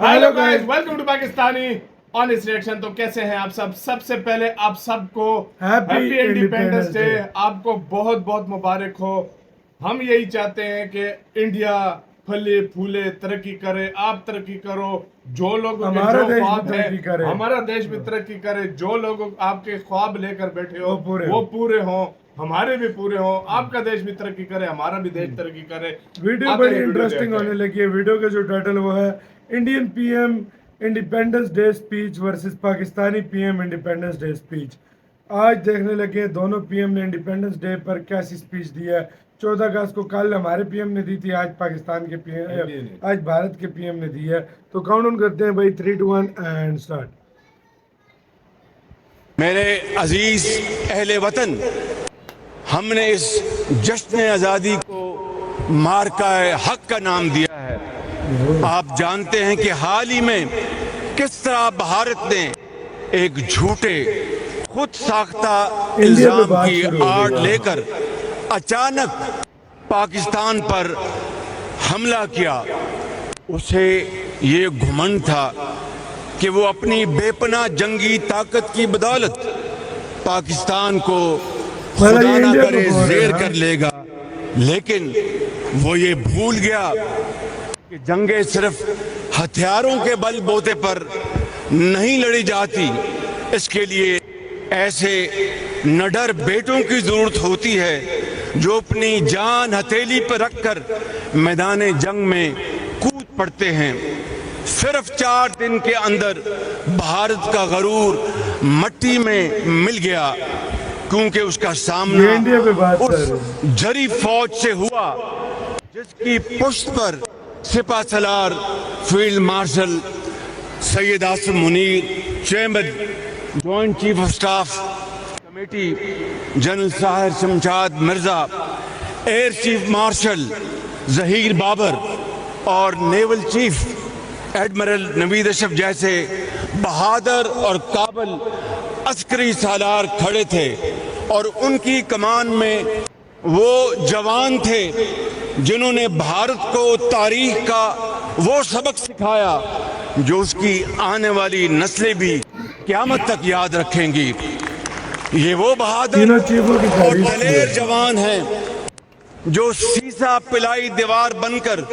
Hello guys, welcome to Pakistani honest reaction. तो कैसे हैं आप सब? सबसे पहले आप सबको हैप्पी इंडिपेंडेंस डे। आपको बहुत बहुत मुबारक हो। हम यही चाहते हैं कि इंडिया फले फूले, तरक्की करे, आप तरक्की करो। जो लोग हमारा जो देश भी ख्वाब तरक्की है, करे। हमारा देश भी तरक्की करे। जो लोग आपके ख्वाब लेकर बैठे हो वो पूरे हों, हमारे भी पूरे हों। आपका देश भी तरक्की करे, हमारा भी देश तरक्की करे। वीडियो बड़ी इंटरेस्टिंग होने लगी है। वीडियो का जो टाइटल वो है Indian PM independence day speech versus Pakistani PM independence day speech. आज देखने लगे हैं दोनों पीएम ने इंडिपेंडेंस डे पर कैसी स्पीच दी है। 14 अगस्त को कल हमारे पीएम ने दी थी, आज पाकिस्तान के पीएम, आज भारत के पीएम ने दी है। तो काउंट डाउन करते हैं भाई, 3 2 1 एंड स्टार्ट। मेरे अजीज अहले वतन, हमने इस जश्न आज़ादी को मार्का हक का नाम दिया है। आप जानते हैं कि हाल ही में किस तरह भारत ने एक झूठे खुद साख्ता इल्जाम की आड़ लेकर अचानक पाकिस्तान पर हमला किया। उसे ये घुमंड था कि वो अपनी बेपनाह जंगी ताकत की बदौलत पाकिस्तान को खुदा ना करे जेर कर लेगा, लेकिन वो ये भूल गया कि जंगें सिर्फ हथियारों के बल बोते पर नहीं लड़ी जाती। इसके लिए ऐसे निडर बेटों की जरूरत होती है जो अपनी जान हथेली पर रखकर मैदान जंग में कूद पड़ते हैं। सिर्फ 4 दिन के अंदर भारत का गरूर मट्टी में मिल गया, क्योंकि उसका सामना उस जरी फौज से हुआ जिसकी पुष्ट पर सिपा सलार field marshal Syed Asim Munir, chairman joint chief of staff committee general Sahir Shamshad Mirza, air chief marshal Zaheer Babar और naval chief admiral Naveed Ashraf जैसे बहादुर और काबिल अस्करी सालार खड़े थे, और उनकी कमान में वो जवान थे जिन्होंने भारत को तारीख का वो सबक सिखाया जो उसकी आने वाली नस्लें भी क़यामत तक याद रखेंगी। ये वो बहादुर और दलेर जवान हैं जो सीसा पिलाई दीवार बनकर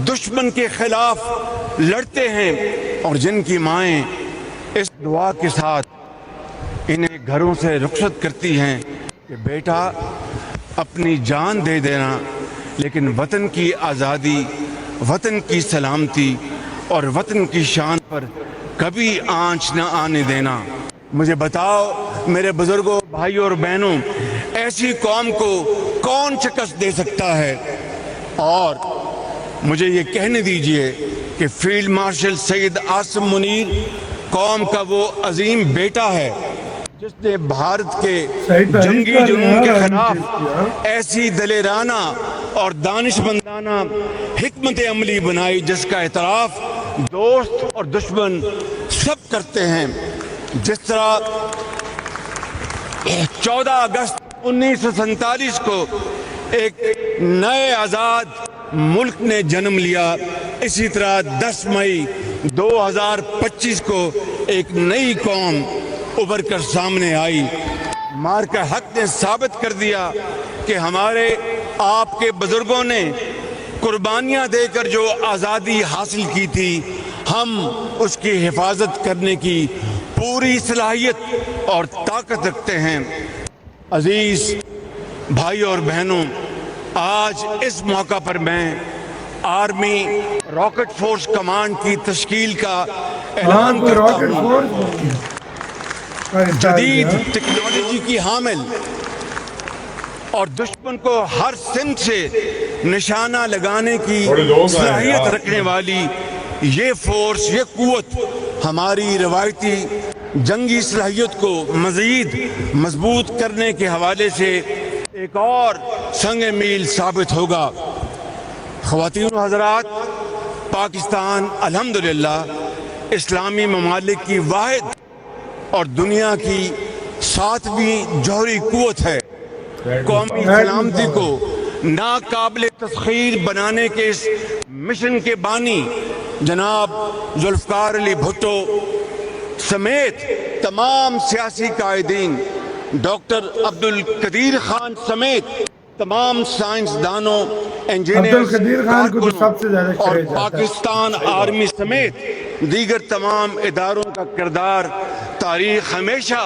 दुश्मन के खिलाफ लड़ते हैं, और जिनकी माएं इस दुआ के साथ इन्हें घरों से रुखसत करती हैं कि बेटा अपनी जान दे देना, लेकिन वतन की आज़ादी, वतन की सलामती और वतन की शान पर कभी आंच न आने देना। मुझे बताओ मेरे बुजुर्गों, भाइयों और बहनों, ऐसी कौम को कौन शिकस्त दे सकता है? और मुझे ये कहने दीजिए कि फील्ड मार्शल सैयद आसिम मुनीर कौम का वो अजीम बेटा है जिसने भारत के जंगी जुनून के खिलाफ ऐसी दलेराना और दानिशमंदाना हिकमत अमली बनाई जिसका एतराफ दोस्त और दुश्मन सब करते हैं। जिस तरह 14 अगस्त 1947 को एक नए आज़ाद मुल्क ने जन्म लिया, इसी तरह 10 मई 2025 को एक नई कौम उभर कर सामने आई। मार्का हक ने साबित कर दिया कि हमारे आपके बुजुर्गों ने कुर्बानियां देकर जो आज़ादी हासिल की थी, हम उसकी हिफाजत करने की पूरी सलाहियत और ताकत रखते हैं। अजीज भाइयों और बहनों, आज इस मौका पर मैं आर्मी रॉकेट फोर्स कमांड की तश्कील का ऐलान करता हूं। जदीद टेक्नोलॉजी की हामिल और दुश्मन को हर सिमत से निशाना लगाने की सलाहियत रखने वाली ये फोर्स, ये कुव्वत हमारी रवायती जंगी सलाहियत को मज़ीद मजबूत करने के हवाले से एक और संग मील साबित होगा। ख़वातीन व हज़रात, पाकिस्तान अल्हम्दुलिल्लाह इस्लामी ममालिक की वाहिद और दुनिया की 7वीं जौहरी कुव्वत है। कौमी सलामती को नाकाबिल तस्खीर बनाने के इस मिशन के बानी जनाब जुल्फकार अली भुट्टो समेत तमाम सियासी कायदीन, डॉक्टर अब्दुल कदीर खान समेत तमाम साइंसदानों, अब्दुल कदीर खान को तो सबसे ज्यादा और क्रेज आता है। पाकिस्तान आर्मी समेत दीगर तमाम इदारों का किरदार तारीख हमेशा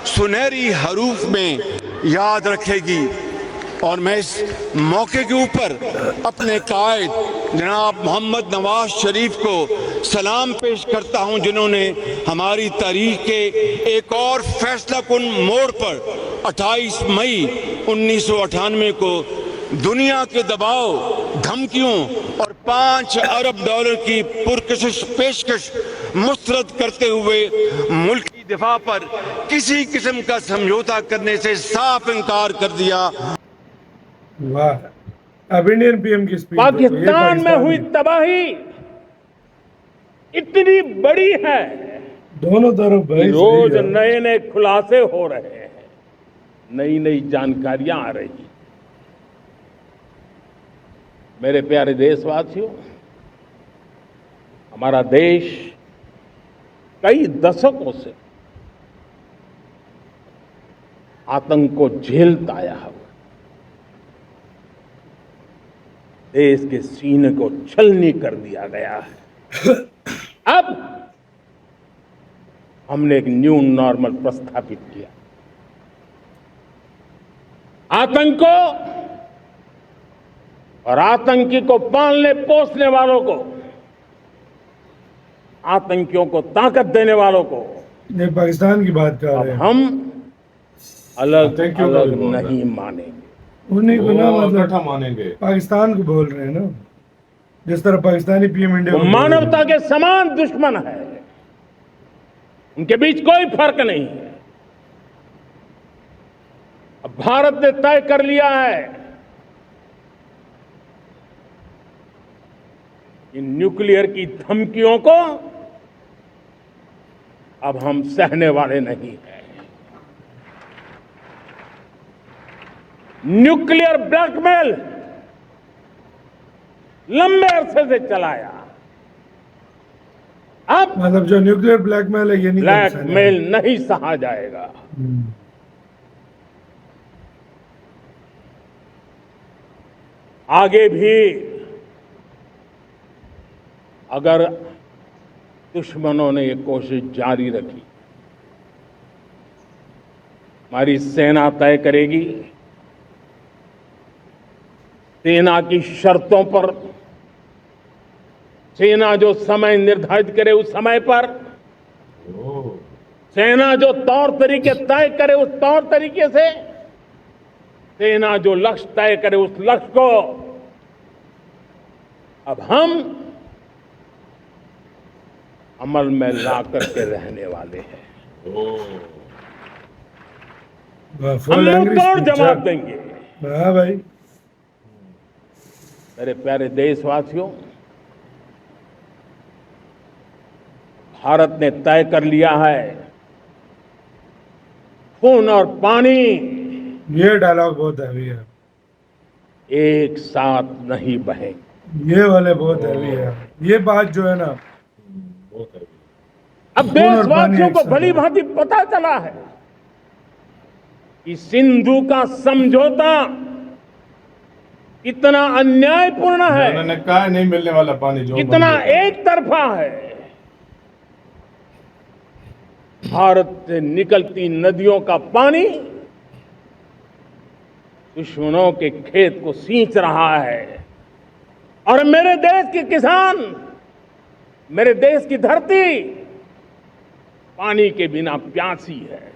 सुनहरी हरूफ में याद रखेगी। और मैं इस मौके के ऊपर अपने कायद जनाब मोहम्मद नवाज शरीफ को सलाम पेश करता हूं, जिन्होंने हमारी तारीख के एक और फैसला कुन मोड़ पर 28 मई 1998 को दुनिया के दबाव, धमकियों और 5 अरब डॉलर की पुरकशिश पेशकश मुस्तरद करते हुए मुल्क की दिफा पर किसी किस्म का समझौता करने से साफ इनकार कर दिया। वाह, अब इंडियन पीएम की स्पीच। पाकिस्तान में हुई तबाही इतनी बड़ी है, दोनों तरफ भाई रोज नए नए खुलासे हो रहे हैं, नई नई जानकारियां आ रही। मेरे प्यारे देशवासियों, हमारा देश कई दशकों से आतंक को झेलता आया है। देश के सीने को छलनी कर दिया गया है। अब हमने एक न्यू नॉर्मल प्रस्थापित किया। आतंक को और आतंकी को पालने पोसने वालों को, आतंकियों को ताकत देने वालों को ये पाकिस्तान की बात कर रहे हैं। हम अलग अलग नहीं मानेंगे, उन्हीं को ना मतलब इकट्ठा मानेंगे। पाकिस्तान को बोल रहे हैं ना, जिस तरह पाकिस्तानी पीएम इंडिया वो को बोल रहे हैं। मानवता के समान दुश्मन है, उनके बीच कोई फर्क नहीं है। अब भारत ने तय कर लिया है कि न्यूक्लियर की धमकियों को अब हम सहने वाले नहीं हैं। न्यूक्लियर ब्लैकमेल लंबे अरसे से चलाया, अब मतलब जो न्यूक्लियर ब्लैकमेल है ये नहीं कर सकते। ब्लैकमेल नहीं सहा जाएगा। आगे भी अगर दुश्मनों ने ये कोशिश जारी रखी, हमारी सेना तय करेगी, सेना की शर्तों पर, सेना जो समय निर्धारित करे उस समय पर, सेना जो तौर तरीके तय करे उस तौर तरीके से, सेना जो लक्ष्य तय करे उस लक्ष्य को अब हम अमल में ला करके रहने वाले हैं। हम लोग तोड़ जवाब देंगे। हाँ भाई, मेरे प्यारे देशवासियों, भारत ने तय कर लिया है, खून और पानी ये डायलॉग बहुत हैवी है, एक साथ नहीं बहेंगे। ये वाले बहुत हैवी है। ये बात जो है ना, अब देशवासियों को भली भांति पता चला है कि सिंधु का समझौता कितना अन्यायपूर्ण है, उन्होंने कहा नहीं मिलने वाला पानी जो कितना एक तरफा है। भारत से निकलती नदियों का पानी दुश्मनों के खेत को सींच रहा है, और मेरे देश के किसान, मेरे देश की धरती पानी के बिना प्यासी है।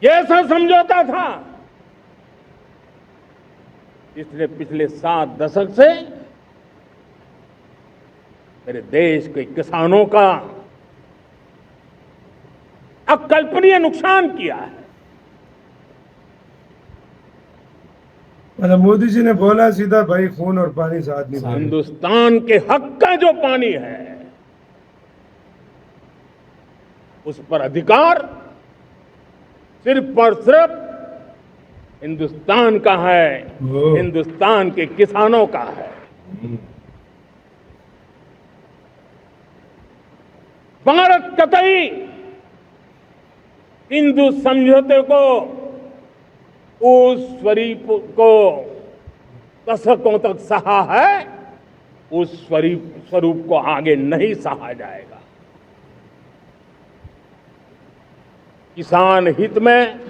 ये ऐसा समझौता था जिसने पिछले 7 दशक से मेरे देश के किसानों का अकल्पनीय नुकसान किया है। मतलब मोदी जी ने बोला सीधा, भाई खून और पानी साथ नहीं बहेंगे। हिंदुस्तान के हक का जो पानी है उस पर अधिकार सिर्फ और सिर्फ हिंदुस्तान का है, वो। हिंदुस्तान के किसानों का है। भारत कतई हिंदू समझौते को, उस स्वरूप को दशकों तक सहा है, उस स्वरूप को आगे नहीं सहा जाएगा। किसान हित में,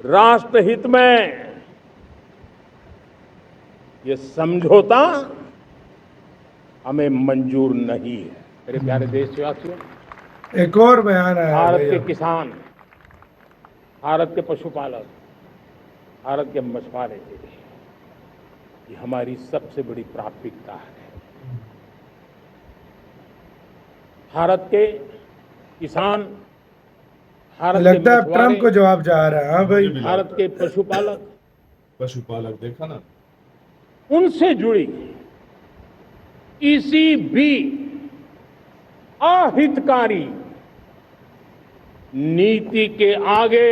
राष्ट्र हित में ये समझौता हमें मंजूर नहीं है। मेरे प्यारे देशवासियों, एक और बयान आया भारत भैया। के किसान, भारत के पशुपालक, भारत के मछुआरे, ये हमारी सबसे बड़ी प्राथमिकता है। भारत के किसान, भारत के लगता है अब ट्रम्प को मछुआरे, जवाब जा रहा है। हाँ भाई, भारत के पशुपालक देखा ना, उनसे जुड़ी किसी भी अहितकारी नीति के आगे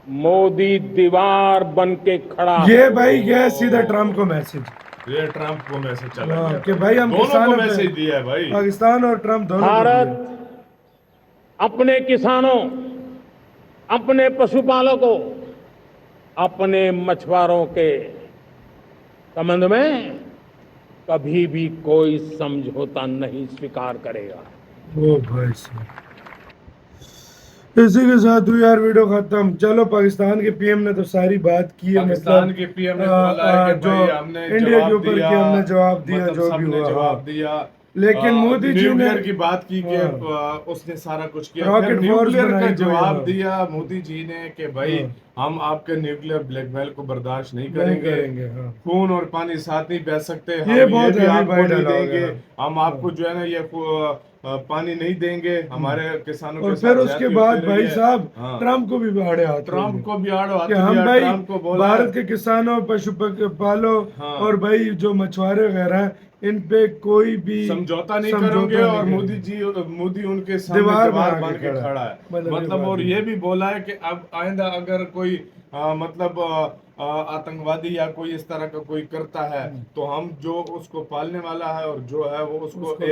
मोदी दीवार बन के खड़ा है। ये भाई गया सीधा ट्रम्प को मैसेज ये ट्रम्प को मैसेज चला हाँ, गया कि भाई हम दोनों को किसानों पे- मैसेज दिया है भाई। पाकिस्तान और ट्रम्प दोनों को भारत दिया। अपने किसानों, अपने पशुपालकों, अपने मछुआरों के संबंध में कभी भी कोई समझौता नहीं स्वीकार करेगा। ओ भाई साहब, इसी के साथ हुई यार वीडियो खत्म। चलो, पाकिस्तान के पीएम ने तो सारी बात की है, पाकिस्तान मतलब के पीएम ने बोला है कि जो भाई हमने इंडिया के जवाब ऊपर दिया, की हमने जवाब दिया, मतलब जो भी सबने हुआ जवाब हाँ। दिया। लेकिन मोदी जी ने न्यूक्लियर की बात की कि हाँ। उसने सारा कुछ किया, रॉकेट फिर फोर्स न्यूक्लियर का बनाई कोई, जवाब हाँ। दिया मोदी जी ने कि भाई हम आपके न्यूक्लियर ब्लैकमेल को बर्दाश्त नहीं करेंगे, हाँ। खून और पानी साथ नहीं बह सकते, हम ये बहुत भी heavy आपको bite नहीं डाला देंगे, होगा। हम आपको जो है ना ये पानी नहीं देंगे, हमारे किसानों और के फिर साथ उसके ज्यादती बाद होती भाई रही है। साहब हाँ। ट्रम्प को भी आड़े हाथ ट्रम्प को भी आड़ो हाथ कि हम दिया, भाई ट्रम्प को बोला भारत के किसानों, पशुपालों हाँ। और भाई जो मछुआरे वगैरह हैं, इन पे कोई भी समझौता नहीं समझौता करोगे। नहीं और करेंगे। मोदी उनके सामने दीवार दीवार बना बन के के खड़ा खड़ा है। है। मतलब मतलब दीवार और बना ये भी बोला है कि अब आइंदा अगर कोई मतलब आतंकवादी या कोई इस तरह का कोई करता है तो हम जो उसको पालने वाला है और जो है वो उसको उसको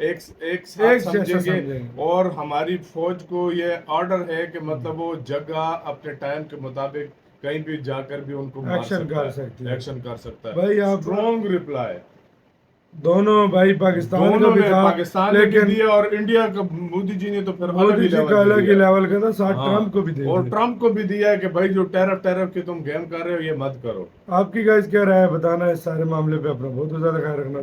एक साथ एक जैसा समझेंगे। समझेंगे। और हमारी फौज को ये ऑर्डर है कि मतलब वो जगह अपने टाइम के मुताबिक कहीं भी जाकर भी उनको मार एक्शन सकता कर है, सकती है। एक्शन कर सकता है। भाई आप स्ट्रॉन्ग रिप्लाई दोनों भाई पाकिस्तान का दोनों भी ने, था, पाकिस्तान ने भी लेकिन दिया और इंडिया का मोदी जी ने तो फिर अलग मोदी ही जी लेवल का पे अलग ही दिया। लेवल का था, साथ हाँ, ट्रम्प को भी दे और दिया। ट्रम्प को भी दिया है कि भाई जो टैरिफ की तुम गेम कर रहे हो ये मत करो। आपकी गाइस क्या राय है बताना, इस सारे मामले पे अपना बहुत ज्यादा ख्याल रखना।